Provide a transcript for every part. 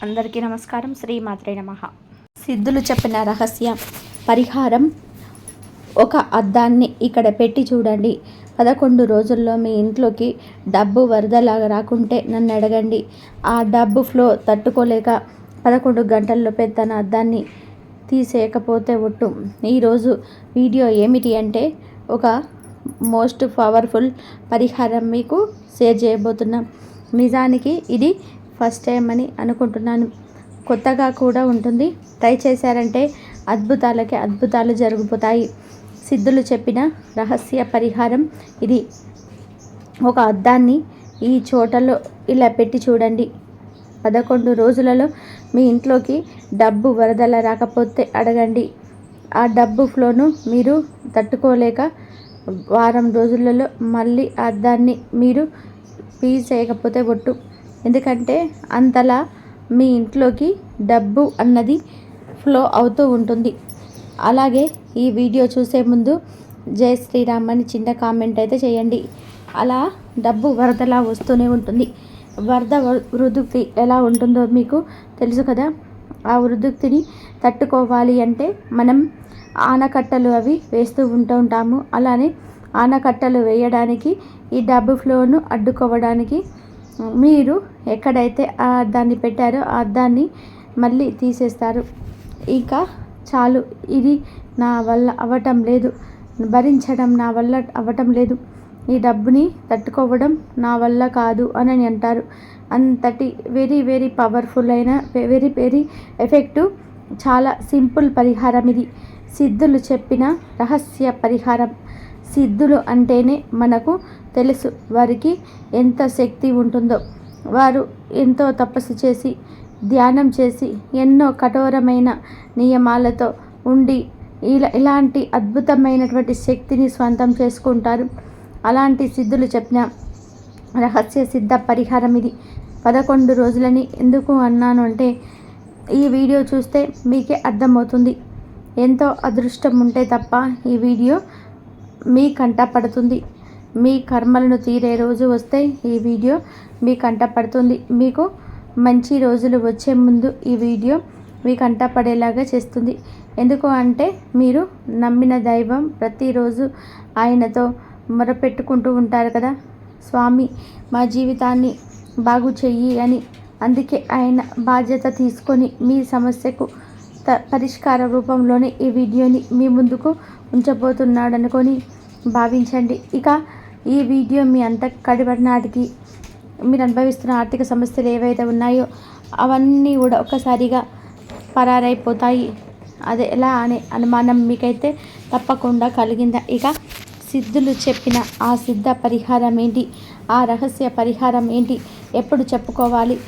అందరికీ నమస్కారం. శ్రీమాత్రే నమః. సిద్ధులు చెప్పిన రహస్య పరిహారం. ఒక అద్దాన్ని ఇక్కడ పెట్టి చూడండి. 11 రోజుల్లో మీ ఇంట్లోకి డబ్బు వరదలాగా రాకుంటే నన్ను అడగండి. ఆ డబ్బు ఫ్లో తట్టుకోలేక 11 గంటల్లో తన అద్దాన్ని తీసేయకపోతే ఒట్టు. ఈరోజు వీడియో ఏమిటి అంటే ఒక మోస్ట్ పవర్ఫుల్ పరిహారం మీకు షేర్ చేయబోతున్నాం. నిజానికి ఇది ఫస్ట్ టైం అని అనుకుంటున్నాను. కొత్తగా కూడా ఉంటుంది. ట్రై చేశారంటే అద్భుతాలకి అద్భుతాలు జరిగిపోతాయి. సిద్ధులు చెప్పిన రహస్య పరిహారం ఇది. ఒక అద్దాన్ని ఈ చోటలో ఇలా పెట్టి చూడండి. 11 రోజులలో మీ ఇంట్లోకి డబ్బు వరదల రాకపోతే అడగండి. ఆ డబ్బు ఫ్లోను మీరు తట్టుకోలేక వారం రోజులలో మళ్ళీ ఆ అద్దాన్ని మీరు చేయకపోతే ఒట్టు. ఎందుకంటే అంతలా మీ ఇంట్లోకి డబ్బు అన్నది ఫ్లో అవుతూ ఉంటుంది. అలాగే ఈ వీడియో చూసే ముందు జై శ్రీరామ్ అని చిన్న కామెంట్ అయితే చేయండి. అలా డబ్బు వరదలా వస్తూనే ఉంటుంది. వరద వృద్ధి ఎలా ఉంటుందో మీకు తెలుసు కదా. ఆ వృద్ధిని తట్టుకోవాలి అంటే మనం ఆనకట్టలు అవి వేస్తూ ఉంటాము. అలానే ఆనకట్టలు వేయడానికి ఈ డబ్బు ఫ్లోను అడ్డుకోవడానికి మీరు ఎక్కడైతే ఆ అద్దాన్ని పెట్టారో ఆ అద్దాన్ని మళ్ళీ తీసేస్తారు. ఇంకా చాలు, ఇది నా వల్ల అవ్వటం లేదు, భరించడం నా వల్ల అవ్వటం లేదు, ఈ డబ్బుని తట్టుకోవడం నా వల్ల కాదు అని అంటారు. అంతటి వెరీ వెరీ పవర్ఫుల్ అయిన వెరీ వెరీ ఎఫెక్టివ్, చాలా సింపుల్ పరిహారం ఇది. సిద్ధులు చెప్పిన రహస్య పరిహారం. సిద్ధులు అంటేనే మనకు తెలుసు వారికి ఎంత శక్తి ఉంటుందో. వారు ఎంతో తపస్సు చేసి ధ్యానం చేసి ఎన్నో కఠోరమైన నియమాలతో ఉండి ఇలాంటి అద్భుతమైనటువంటి శక్తిని స్వంతం చేసుకుంటారు. అలాంటి సిద్ధులు చెప్పిన రహస్య సిద్ధ పరిహారం ఇది. 11 రోజులని ఎందుకు అన్నాను అంటే ఈ వీడియో చూస్తే మీకే అర్థమవుతుంది. ఎంతో అదృష్టం ఉంటే తప్ప ఈ వీడియో మీ కంట పడుతుంది. మీ కర్మలను తీరే రోజు వస్తే ఈ వీడియో మీ కంట పడుతుంది. మీకు మంచి రోజులు వచ్చే ముందు ఈ వీడియో మీ కంట పడేలాగా చేస్తుంది. ఎందుకు అంటే మీరు నమ్మిన దైవం ప్రతిరోజు ఆయనతో మొరపెట్టుకుంటూ ఉంటారు కదా, స్వామి మా జీవితాన్ని బాగు చెయ్యి అని. అందుకే ఆయన బాధ్యత తీసుకొని మీ సమస్యకు పరిష్కార రూపంలోనే ఈ వీడియోని మీ ముందుకు ఉంచబోతున్నాడు అనుకొని భావించండి. ఇక ఈ వీడియో మీ అంత కడిపడి నాటికి మీరు అనుభవిస్తున్న ఆర్థిక సమస్యలు ఏవైతే ఉన్నాయో అవన్నీ కూడా ఒక్కసారిగా పరారైపోతాయి. అది ఎలా అనే అనుమానం మీకైతే తప్పకుండా కలిగిందా? ఇక సిద్ధులు చెప్పిన ఆ సిద్ధ పరిహారం ఏంటి, ఆ రహస్య పరిహారం ఏంటి, ఎప్పుడు చెప్పుకోవాలి,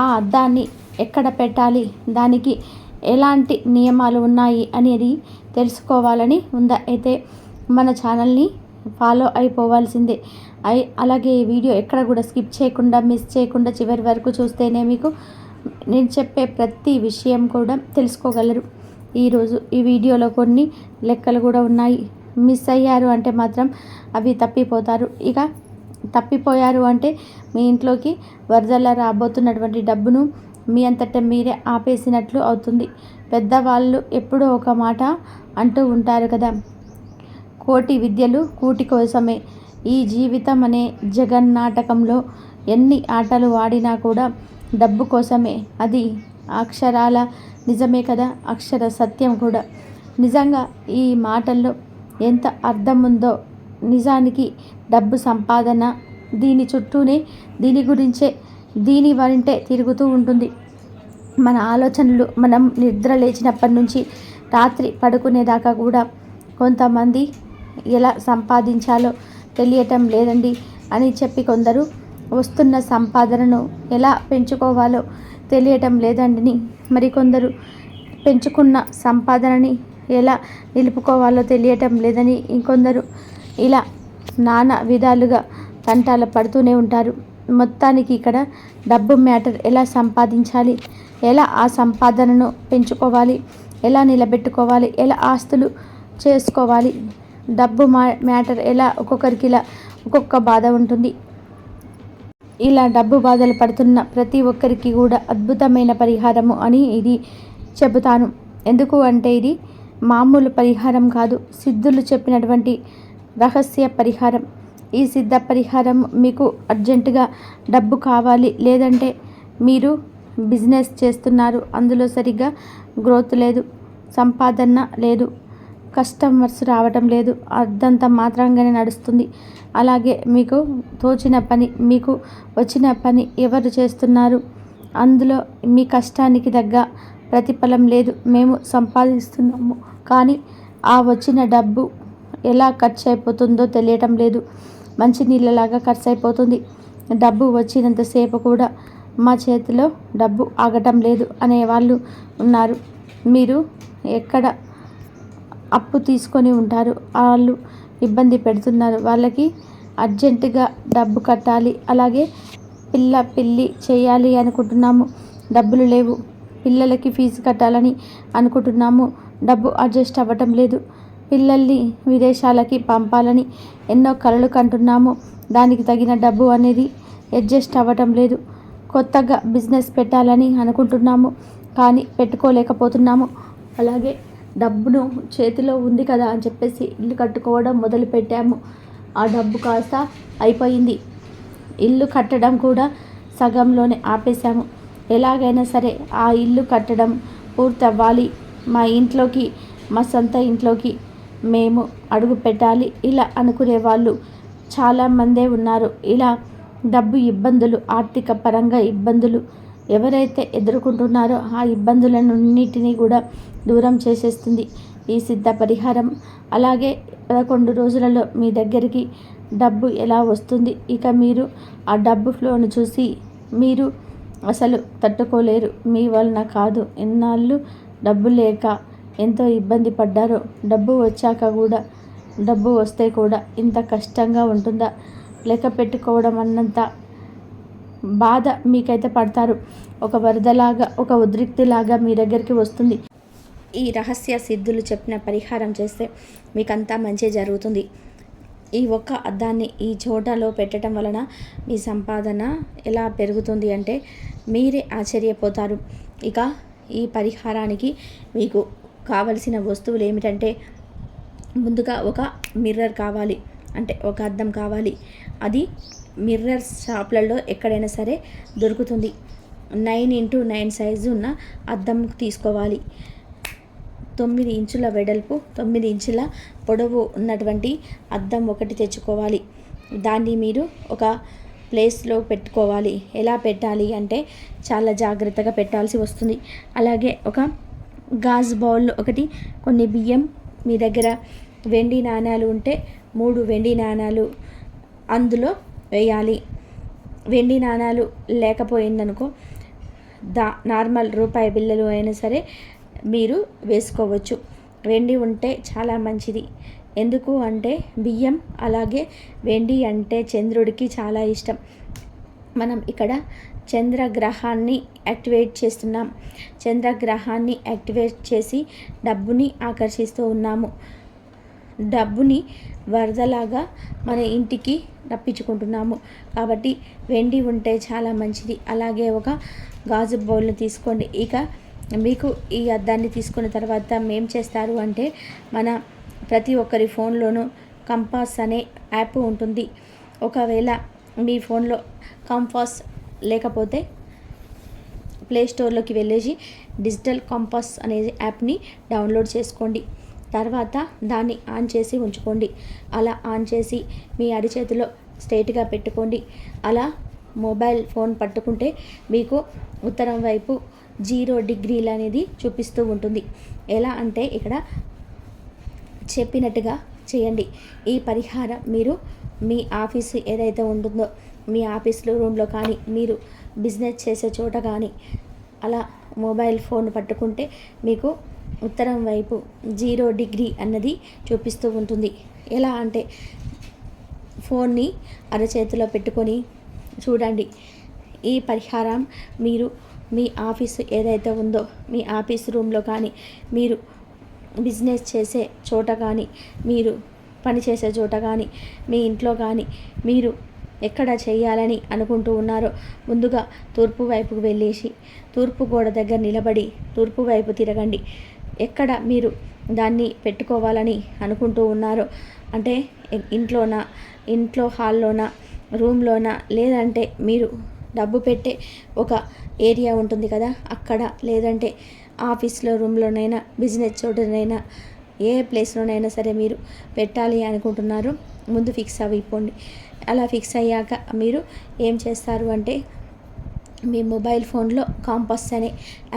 ఆ అద్దాన్ని ఎక్కడ పెట్టాలి, దానికి ఎలాంటి నియమాలు ఉన్నాయి అనేది తెలుసుకోవాలని ఉందా? అయితే మన ఛానల్ని ఫాలో అయిపోవాల్సిందే. అలాగే ఈ వీడియో ఎక్కడ కూడా స్కిప్ చేయకుండా మిస్ చేయకుండా చివరి వరకు చూస్తేనే మీకు నేను చెప్పే ప్రతి విషయం కూడా తెలుసుకోగలరు. ఈరోజు ఈ వీడియోలో కొన్ని లెక్కలు కూడా ఉన్నాయి. మిస్ అయ్యారు అంటే మాత్రం అవి తప్పిపోతారు. ఇక తప్పిపోయారు అంటే మీ ఇంట్లోకి వరదలా రాబోతున్నటువంటి డబ్బును మీ అంతటా మీరే ఆపేసినట్లు అవుతుంది. పెద్దవాళ్ళు ఎప్పుడో ఒక మాట అంటూ ఉంటారు కదా, కోటి విద్యలు కూటి కోసమే. ఈ జీవితం అనే జగన్నాటకంలో ఎన్ని ఆటలు ఆడినా కూడా డబ్బు కోసమే. అది అక్షరాల నిజమే కదా, అక్షర సత్యం కూడా. నిజంగా ఈ మాటల్లో ఎంత అర్థం ఉందో. నిజానికి డబ్బు సంపాదన దీని చుట్టూనే, దీని గురించే, దీని వెంటే తిరుగుతూ ఉంటుంది. మన ఆలోచనలు మనం నిద్ర లేచినప్పటి నుంచి రాత్రి పడుకునేదాకా కూడా కొంతమంది ఎలా సంపాదించాలో తెలియటం లేదండి అని చెప్పి కొందరు వస్తున్న సంపాదనను ఎలా పెంచుకోవాలో తెలియటం లేదండి. మరికొందరు పెంచుకున్న సంపాదనని ఎలా నిలుపుకోవాలో తెలియటం లేదని ఇంకొందరు ఇలా నానా విధాలుగా తంటాలు పడుతూనే ఉంటారు. మొత్తానికి ఇక్కడ డబ్బు మ్యాటర్, ఎలా సంపాదించాలి, ఎలా ఆ సంపాదనను పెంచుకోవాలి, ఎలా నిలబెట్టుకోవాలి, ఎలా ఆస్తులు చేసుకోవాలి, డబ్బు మ్యాటర్ ఎలా ఒక్కొక్కరికి ఇలా ఒక్కొక్క బాధ ఉంటుంది. ఇలా డబ్బు బాధలు పడుతున్న ప్రతి ఒక్కరికి కూడా అద్భుతమైన పరిహారము అని ఇది చెబుతాను. ఎందుకు అంటే ఇది మామూలు పరిహారం కాదు, సిద్ధులు చెప్పినటువంటి రహస్య పరిహారం. ఈ సిద్ధ పరిహారం మీకు అర్జెంటుగా డబ్బు కావాలి, లేదంటే మీరు బిజినెస్ చేస్తున్నారు, అందులో సరిగ్గా గ్రోత్ లేదు, సంపాదన లేదు, కస్టమర్స్ రావటం లేదు, అర్ధంత మాత్రంగానే నడుస్తుంది. అలాగే మీకు తోచిన పని, మీకు వచ్చిన పని ఎవరు చేస్తున్నారు, అందులో మీ కష్టానికి తగ్గ ప్రతిఫలం లేదు. మేము సంపాదిస్తున్నాము, కానీ ఆ వచ్చిన డబ్బు ఎలా ఖర్చు అయిపోతుందో తెలియటం లేదు. మంచి నీళ్ళలాగా ఖర్చు అయిపోతుంది. డబ్బు వచ్చినంతసేపు కూడా మా చేతిలో డబ్బు ఆగటం లేదు అనేవాళ్ళు ఉన్నారు. మీరు ఎక్కడ అప్పు తీసుకొని ఉంటారు, వాళ్ళు ఇబ్బంది పెడుతున్నారు, వాళ్ళకి అర్జెంటుగా డబ్బు కట్టాలి. అలాగే పెళ్ళి చేయాలి అనుకుంటున్నాము, డబ్బులు లేవు. పిల్లలకి ఫీజు కట్టాలని అనుకుంటున్నాము, డబ్బు అడ్జస్ట్ అవ్వటం లేదు. పిల్లల్ని విదేశాలకి పంపాలని ఎన్నో కలలు కంటున్నాము, దానికి తగిన డబ్బు అనేది అడ్జస్ట్ అవ్వటం లేదు. కొత్తగా బిజినెస్ పెట్టాలని అనుకుంటున్నాము, కానీ పెట్టుకోలేకపోతున్నాము. అలాగే డబ్బును చేతిలో ఉంది కదా అని చెప్పేసి ఇల్లు కట్టుకోవడం మొదలుపెట్టాము, ఆ డబ్బు కాస్త అయిపోయింది. ఇల్లు కట్టడం కూడా సగంలోనే ఆపేశాము. ఎలాగైనా సరే ఆ ఇల్లు కట్టడం పూర్తి అవ్వాలి, మా ఇంట్లోకి, మా సొంత ఇంట్లోకి మేము అడుగు పెట్టాలి, ఇలా అనుకునే వాళ్ళు చాలామందే ఉన్నారు. ఇలా డబ్బు ఇబ్బందులు, ఆర్థిక పరంగా ఇబ్బందులు ఎవరైతే ఎదుర్కొంటున్నారో ఆ ఇబ్బందులన్నిటినీ కూడా దూరం చేసేస్తుంది ఈ సిద్ధ పరిహారం. అలాగే 11 రోజులలో మీ దగ్గరికి డబ్బు ఎలా వస్తుంది, ఇక మీరు ఆ డబ్బు ఫ్లోను చూసి మీరు అసలు తట్టుకోలేరు. మీ వలన కాదు, ఎన్నాళ్ళు డబ్బు లేక ఎంతో ఇబ్బంది పడ్డారో, డబ్బు వచ్చాక కూడా, డబ్బు వస్తే కూడా ఇంత కష్టంగా ఉంటుందా, లెక్క పెట్టుకోవడం అన్నంత బాధ మీకైతే పడతారు. ఒక వరదలాగా, ఒక ఉద్రిక్తిలాగా మీ దగ్గరికి వస్తుంది. ఈ రహస్య సిద్ధులు చెప్పిన పరిహారం చేస్తే మీకంతా మంచి జరుగుతుంది. ఈ ఒక్క అద్దాన్ని ఈ చోటలో పెట్టడం వలన మీ సంపాదన ఎలా పెరుగుతుంది అంటే మీరే ఆశ్చర్యపోతారు. ఇక ఈ పరిహారానికి మీకు కావలసిన వస్తువులు ఏమిటంటే, ముందుగా ఒక మిర్రర్ కావాలి, అంటే ఒక అద్దం కావాలి. అది మిర్రర్ షాప్లలో ఎక్కడైనా సరే దొరుకుతుంది. 9x9 సైజు ఉన్న అద్దం తీసుకోవాలి. 9 ఇంచుల వెడల్పు, 9 ఇంచుల పొడవు ఉన్నటువంటి అద్దం ఒకటి తెచ్చుకోవాలి. దాన్ని మీరు ఒక ప్లేస్లో పెట్టుకోవాలి. ఎలా పెట్టాలి అంటే చాలా జాగ్రత్తగా పెట్టాల్సి వస్తుంది. అలాగే ఒక గాజు బౌల్ ఒకటి, కొన్ని బియ్యం, మీ దగ్గర వెండి నాణాలు ఉంటే 3 వెండి నాణాలు అందులో వేయాలి. వెండి నాణాలు లేకపోయిందనుకో నార్మల్ రూపాయి బిళ్ళలు అయినా సరే మీరు వేసుకోవచ్చు. వెండి ఉంటే చాలా మంచిది. ఎందుకు అంటే బియ్యం అలాగే వెండి అంటే చంద్రుడికి చాలా ఇష్టం. మనం ఇక్కడ చంద్రగ్రహాన్ని యాక్టివేట్ చేస్తున్నాం. చంద్రగ్రహాన్ని యాక్టివేట్ చేసి డబ్బుని ఆకర్షిస్తూ ఉన్నాము. డబ్బుని వరదలాగా మన ఇంటికి రప్పించుకుంటున్నాము. కాబట్టి వెండి ఉంటే చాలా మంచిది. అలాగే ఒక గాజు బౌల్ని తీసుకోండి. ఇక మీకు ఈ అద్దాన్ని తీసుకున్న తర్వాత ఏం చేస్తారు అంటే, మన ప్రతి ఒక్కరి ఫోన్లోనూ కంపాస్ అనే యాప్ ఉంటుంది. ఒకవేళ మీ ఫోన్లో కంపాస్ లేకపోతే ప్లేస్టోర్లోకి వెళ్ళేసి డిజిటల్ కంపాస్ అనే యాప్ని డౌన్లోడ్ చేసుకోండి. తర్వాత దాన్ని ఆన్ చేసి ఉంచుకోండి. అలా ఆన్ చేసి మీ అరిచేతిలో స్ట్రైట్గా పెట్టుకోండి. అలా మొబైల్ ఫోన్ పట్టుకుంటే మీకు ఉత్తరం వైపు 0 డిగ్రీలు అనేది చూపిస్తూ ఉంటుంది. ఎలా అంటే ఇక్కడ చెప్పినట్టుగా చేయండి. ఈ పరిహారం మీరు మీ ఆఫీసు ఏదైతే ఉంటుందో మీ ఆఫీస్లో రూమ్లో కానీ, మీరు బిజినెస్ చేసే చోట కానీ అలా మొబైల్ ఫోన్ పట్టుకుంటే మీకు ఉత్తరం వైపు 0 డిగ్రీ అన్నది చూపిస్తూ ఉంటుంది. ఎలా అంటే ఫోన్ని అరచేతిలో పెట్టుకొని చూడండి. ఈ పరిహారం మీరు మీ ఆఫీసు ఏదైతే ఉందో మీ ఆఫీస్ రూమ్లో కానీ, మీరు బిజినెస్ చేసే చోట కానీ, మీరు పని చేసే చోట కానీ, మీ ఇంట్లో కానీ మీరు ఎక్కడ చేయాలని అనుకుంటూ ఉన్నారో ముందుగా తూర్పు వైపుకు వెళ్ళేసి తూర్పు గోడ దగ్గర నిలబడి తూర్పు వైపు తిరగండి. ఎక్కడ మీరు దాన్ని పెట్టుకోవాలని అనుకుంటూ ఉన్నారో, అంటే ఇంట్లో హాల్లోనా, రూమ్లోనా, లేదంటే మీరు డబ్బు పెట్టే ఒక ఏరియా ఉంటుంది కదా అక్కడ, లేదంటే ఆఫీస్లో రూమ్లోనైనా, బిజినెస్ చోటనైనా, ఏ ప్లేస్లోనైనా సరే మీరు పెట్టాలి అనుకుంటున్నారు ముందు ఫిక్స్ అయిపోండి. అలా ఫిక్స్ అయ్యాక మీరు ఏం చేస్తారు అంటే మీ మొబైల్ ఫోన్లో కాంపాస్ అనే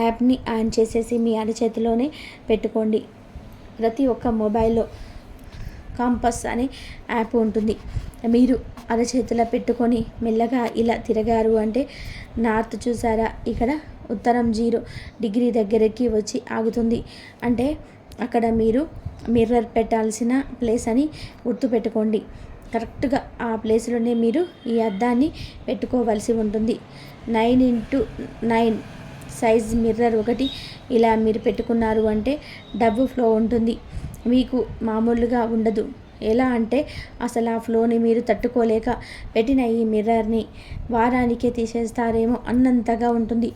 యాప్ని ఆన్ చేసేసి మీ అరచేతిలోనే పెట్టుకోండి. ప్రతి ఒక్క మొబైల్లో కాంపాస్ అనే యాప్ ఉంటుంది. మీరు అరచేతిలో పెట్టుకొని మెల్లగా ఇలా తిరగారు అంటే నార్త్ చూసారా, ఇక్కడ ఉత్తరం 0 డిగ్రీ దగ్గరికి వచ్చి ఆగుతుంది. అంటే అక్కడ మీరు మిర్రర్ పెట్టాల్సిన ప్లేస్ అని గుర్తుపెట్టుకోండి. కరెక్ట్గా ఆ ప్లేస్లోనే మీరు ఈ అద్దాన్ని పెట్టుకోవలసి ఉంటుంది. 9x9 సైజ్ మిర్రర్ ఒకటి ఇలా మీరు పెట్టుకున్నారు అంటే డబ్బు ఫ్లో ఉంటుంది. మీకు మామూలుగా ఉండదు. ఎలా అంటే అసలు ఆ ఫ్లోని మీరు తట్టుకోలేక పెట్టిన ఈ మిర్రర్ని వారానికే తీసేస్తారేమో అన్నంతగా ఉంటుంది.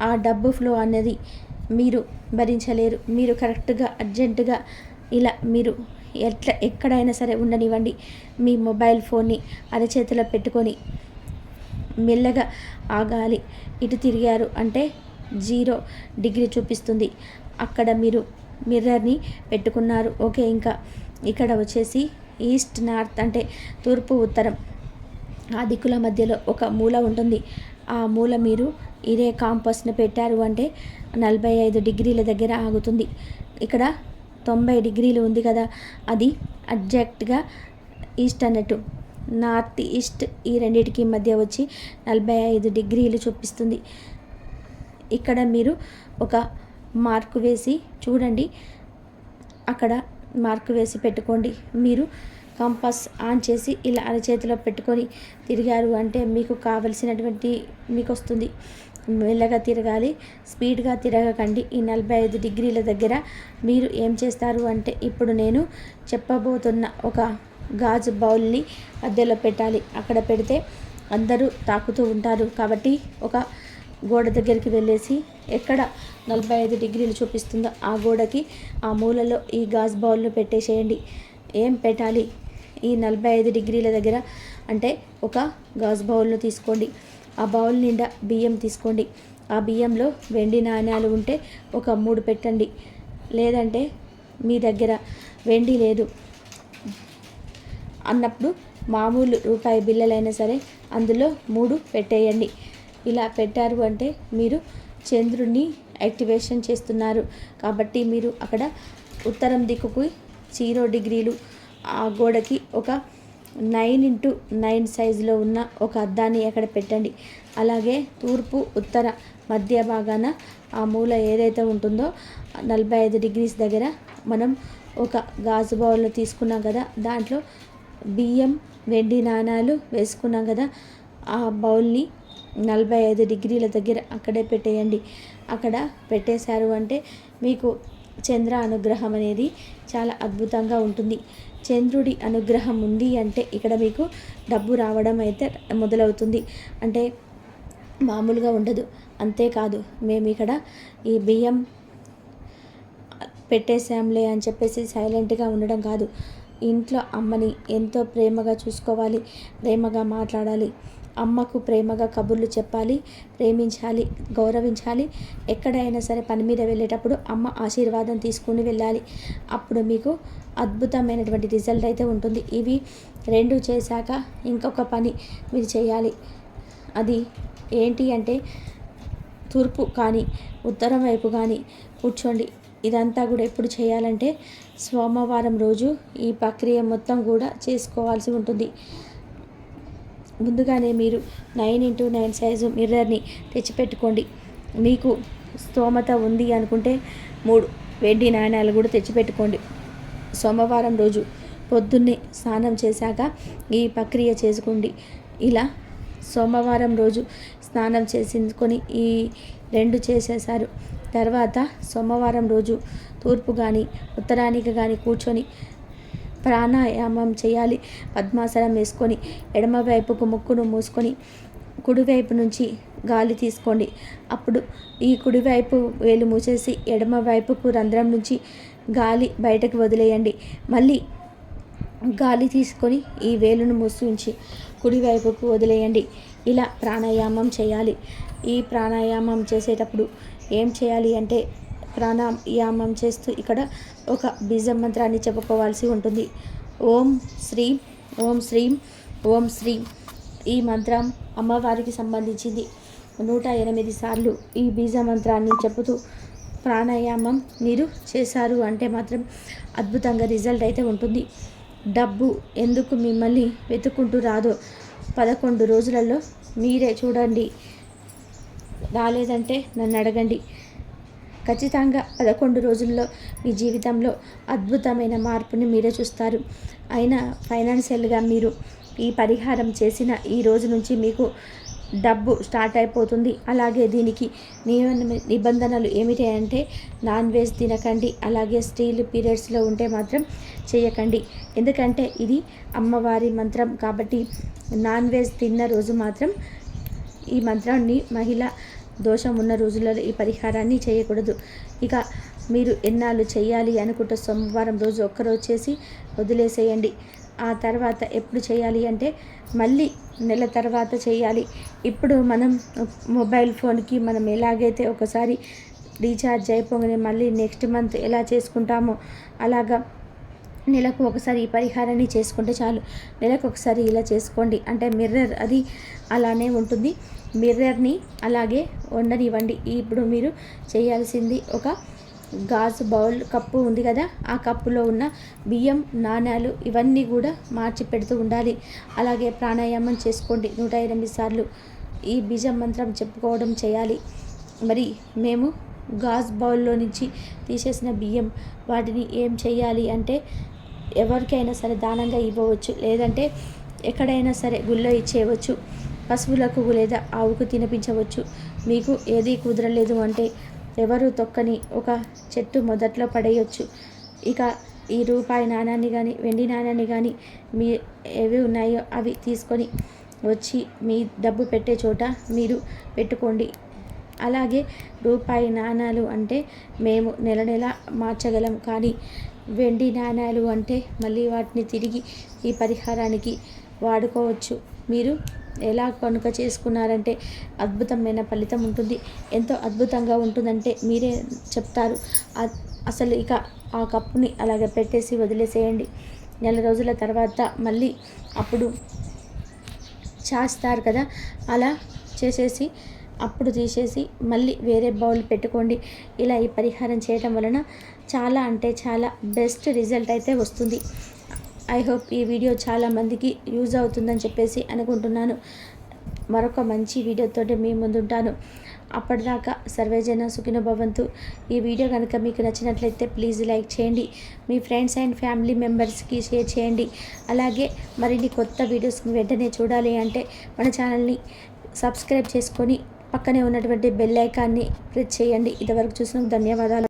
ఆ డబ్బు ఫ్లో అన్నది మీరు భరించలేరు. మీరు కరెక్ట్గా అర్జెంటుగా ఇలా మీరు ఎక్కడైనా సరే ఉండనివ్వండి, మీ మొబైల్ ఫోన్ని అరచేతిలో పెట్టుకొని మెల్లగా ఆగాలి. ఇటు తిరిగారు అంటే 0 డిగ్రీ చూపిస్తుంది. అక్కడ మీరు మిర్రర్ని పెట్టుకున్నారు. ఓకే, ఇంకా ఇక్కడ వచ్చేసి ఈస్ట్ నార్త్ అంటే తూర్పు ఉత్తరం ఆ దిక్కుల మధ్యలో ఒక మూల ఉంటుంది. ఆ మూల మీరు ఇదే కాంపాస్ని పెట్టారు అంటే 45 డిగ్రీల దగ్గర ఆగుతుంది. ఇక్కడ 90 డిగ్రీలు ఉంది కదా, అది ఎగ్జాక్ట్గా ఈస్ట్ అన్నట్టు. నార్త్ ఈస్ట్ ఈ రెండింటికి మధ్య వచ్చి 45 డిగ్రీలు చూపిస్తుంది. ఇక్కడ మీరు ఒక మార్కు వేసి చూడండి, అక్కడ మార్కు వేసి పెట్టుకోండి. మీరు కంపాస్ ఆన్ చేసి ఇలా అరచేతిలో పెట్టుకొని తిరిగారు అంటే మీకు కావలసినటువంటి మీకు వస్తుంది. మెల్లగా తిరగాలి, స్పీడ్గా తిరగకండి. ఈ 45 డిగ్రీల దగ్గర మీరు ఏం చేస్తారు అంటే ఇప్పుడు నేను చెప్పబోతున్న ఒక గాజు బౌల్ని మధ్యలో పెట్టాలి. అక్కడ పెడితే అందరూ తాకుతూ ఉంటారు కాబట్టి ఒక గోడ దగ్గరికి వెళ్ళేసి ఎక్కడ 45 డిగ్రీలు చూపిస్తుందో ఆ గోడకి ఆ మూలలో ఈ గాజు బౌల్ను పెట్టేసేయండి. ఏం పెట్టాలి ఈ 45 డిగ్రీల దగ్గర అంటే ఒక గాజు బౌల్ను తీసుకోండి. ఆ బౌల్ నిండా బియ్యం తీసుకోండి. ఆ బియ్యంలో వెండి నాణ్యాలు ఉంటే ఒక 3 పెట్టండి. లేదంటే మీ దగ్గర వెండి లేదు అన్నప్పుడు మామూలు రూపాయి బిళ్ళలైనా సరే అందులో 3 పెట్టేయండి. ఇలా పెట్టారు అంటే మీరు చంద్రుడిని యాక్టివేషన్ చేస్తున్నారు. కాబట్టి మీరు అక్కడ ఉత్తరం దిక్కుకు 0 డిగ్రీలు ఆ గోడకి ఒక 9x9 సైజులో ఉన్న ఒక అద్దాన్ని అక్కడ పెట్టండి. అలాగే తూర్పు ఉత్తర మధ్య భాగాన ఆ మూల ఏదైతే ఉంటుందో 45 డిగ్రీస్ దగ్గర మనం ఒక గాజు బౌల్లో తీసుకున్నాం కదా, దాంట్లో బియ్యం వెండి నాణాలు వేసుకున్నాం కదా, ఆ బౌల్ని 45 డిగ్రీల దగ్గర అక్కడే పెట్టేయండి. అక్కడ పెట్టేశారు అంటే మీకు చంద్ర అనుగ్రహం అనేది చాలా అద్భుతంగా ఉంటుంది. చంద్రుడి అనుగ్రహం ఉంది అంటే ఇక్కడ మీకు డబ్బు రావడం అయితే మొదలవుతుంది. అంటే మామూలుగా ఉండదు. అంతేకాదు మేము ఇక్కడ ఈ బియ్యం పెట్టేసాంలే అని చెప్పేసి సైలెంట్గా ఉండడం కాదు. ఇంట్లో అమ్మని ఎంతో ప్రేమగా చూసుకోవాలి, ప్రేమగా మాట్లాడాలి, అమ్మకు ప్రేమగా కబుర్లు చెప్పాలి, ప్రేమించాలి, గౌరవించాలి. ఎక్కడైనా సరే పని మీద వెళ్ళేటప్పుడు అమ్మ ఆశీర్వాదం తీసుకుని వెళ్ళాలి. అప్పుడు మీకు అద్భుతమైనటువంటి రిజల్ట్ అయితే ఉంటుంది. ఇవి 2 చేశాక ఇంకొక పని మీరు చేయాలి. అది ఏంటి అంటే తూర్పు కానీ ఉత్తరం వైపు కానీ కూర్చోండి. ఇదంతా కూడా ఎప్పుడు చేయాలంటే సోమవారం రోజు ఈ ప్రక్రియ మొత్తం కూడా చేసుకోవాల్సి ఉంటుంది. ముందుగానే మీరు 9x9 సైజు మిర్రర్ని తెచ్చిపెట్టుకోండి. మీకు స్తోమత ఉంది అనుకుంటే 3 వెండి నాణ్యాలు కూడా తెచ్చిపెట్టుకోండి. సోమవారం రోజు పొద్దున్నే స్నానం చేశాక ఈ ప్రక్రియ చేసుకోండి. ఇలా సోమవారం రోజు స్నానం చేసుకొని ఈ 2 చేసేసారు. తర్వాత సోమవారం రోజు తూర్పు కానీ ఉత్తరానికి కానీ కూర్చొని ప్రాణాయామం చేయాలి. పద్మాసనం వేసుకొని ఎడమ వైపుకు ముక్కును మూసుకొని కుడివైపు నుంచి గాలి తీసుకోండి. అప్పుడు ఈ కుడివైపు వేలు మూసేసి ఎడమ వైపుకు రంధ్రం నుంచి గాలి బయటకు వదిలేయండి. మళ్ళీ గాలి తీసుకొని ఈ వేలును మూసి కుడివైపుకు వదిలేయండి. ఇలా ప్రాణాయామం చేయాలి. ఈ ప్రాణాయామం చేసేటప్పుడు ఏం చేయాలి అంటే ప్రాణాయామం చేస్తూ ఇక్కడ ఒక బీజం మంత్రాన్ని చెప్పుకోవాల్సి ఉంటుంది. ఓం శ్రీం ఓం శ్రీం ఓం శ్రీం. ఈ మంత్రం అమ్మవారికి సంబంధించింది. 108 సార్లు ఈ బీజ మంత్రాన్ని చెబుతూ ప్రాణాయామం మీరు చేశారు అంటే మాత్రం అద్భుతంగా రిజల్ట్ అయితే ఉంటుంది. డబ్బు ఎందుకు మిమ్మల్ని వెతుక్కుంటూ రాదో 11 రోజులలో మీరే చూడండి. రాలేదంటే నన్ను అడగండి. ఖచ్చితంగా 11 రోజుల్లో మీ జీవితంలో అద్భుతమైన మార్పుని మీరే చూస్తారు. అయినా ఫైనాన్షియల్గా మీరు ఈ పరిహారం చేసిన ఈ రోజు నుంచి మీకు డబ్బు స్టార్ట్ అయిపోతుంది. అలాగే దీనికి నిబంధనలు ఏమిటి అంటే నాన్ వెజ్ తినకండి. అలాగే స్టీల్ పీరియడ్స్లో ఉంటే మాత్రం చేయకండి. ఎందుకంటే ఇది అమ్మవారి మంత్రం కాబట్టి నాన్ వెజ్ తిన్న రోజు మాత్రం ఈ మంత్రాన్ని మహిళ దోషం ఉన్న రోజులలో ఈ పరిహారాన్ని చేయకూడదు. ఇక మీరు ఎన్నాళ్ళు చేయాలి అనుకుంటే సోమవారం రోజు ఒక్కరోజు చేసి వదిలేసేయండి. ఆ తర్వాత ఎప్పుడు చేయాలి అంటే మళ్ళీ నెల తర్వాత చేయాలి. ఇప్పుడు మనం మొబైల్ ఫోన్కి మనం ఎలాగైతే ఒకసారి రీఛార్జ్ అయిపోగానే మళ్ళీ నెక్స్ట్ మంత్ ఎలా చేసుకుంటామో అలాగా నెలకు ఒకసారి ఈ పరిహారాన్ని చేసుకుంటే చాలు. నెలకు ఒకసారి ఇలా చేసుకోండి. అంటే మిర్రర్ అది అలానే ఉంటుంది. మిర్రర్ని అలాగే ఉండనివ్వండి. ఇప్పుడు మీరు చేయాల్సింది ఒక గాజు బౌల్ కప్పు ఉంది కదా, ఆ కప్పులో ఉన్న బియ్యం నాణ్యాలు ఇవన్నీ కూడా మార్చి పెడుతూ ఉండాలి. అలాగే ప్రాణాయామం చేసుకోండి. 108 సార్లు ఈ బీజం మంత్రం చెప్పుకోవడం చేయాలి. మరి మేము గాజు బౌల్లో నుంచి తీసేసిన బియ్యం వాటిని ఏం చేయాలి అంటే ఎవరికైనా సరే దానంగా ఇవ్వవచ్చు. లేదంటే ఎక్కడైనా సరే గుళ్ళో ఇచ్చేయవచ్చు. పశువులకు లేదా ఆవుకు తినిపించవచ్చు. మీకు ఏది కుదరలేదు అంటే ఎవరు తొక్కని ఒక చెట్టు మొదట్లో పడేయచ్చు. ఇక ఈ రూపాయి నాణాన్ని కానీ వెండి నాణాన్ని కానీ మీ ఏవి ఉన్నాయో అవి తీసుకొని వచ్చి మీ డబ్బు పెట్టే చోట మీరు పెట్టుకోండి. అలాగే రూపాయి నాణాలు అంటే మేము నెల నెల మార్చగలం, కానీ వెండి నాణాలు అంటే మళ్ళీ వాటిని తిరిగి ఈ పరిహారానికి వాడుకోవచ్చు. మీరు ఎలా కనుక చేసుకున్నారంటే అద్భుతమైన ఫలితం ఉంటుంది. ఎంతో అద్భుతంగా ఉంటుందంటే మీరే చెప్తారు. అసలు ఇక ఆ కప్పుని అలాగే పెట్టేసి వదిలేసేయండి. నెల రోజుల తర్వాత మళ్ళీ అప్పుడు చేస్తారు కదా, అలా చేసేసి అప్పుడు తీసేసి మళ్ళీ వేరే బౌల్ పెట్టుకోండి. ఇలా ఈ పరిహారం చేయటం వలన చాలా అంటే చాలా బెస్ట్ రిజల్ట్ అయితే వస్తుంది. ఐ హోప్ ఈ వీడియో చాలా మందికి యూజ్ అవుతుందని చెప్పేసి అనుకుంటున్నాను. మరొక మంచి వీడియోతో మీ ముందుంటాను. అప్పటిదాకా సర్వేజన సుఖినో భవంతు. ఈ వీడియో కనుక మీకు నచ్చినట్లయితే ప్లీజ్ లైక్ చేయండి. మీ ఫ్రెండ్స్ అండ్ ఫ్యామిలీ మెంబర్స్కి షేర్ చేయండి. అలాగే మరిన్ని కొత్త వీడియోస్ వెంటనే చూడాలి అంటే మన ఛానల్ని సబ్స్క్రైబ్ చేసుకొని పక్కనే ఉన్నటువంటి బెల్ ఐకాన్ని ప్రెస్ చేయండి. ఇంతవరకు చూసినందుకు ధన్యవాదాలు.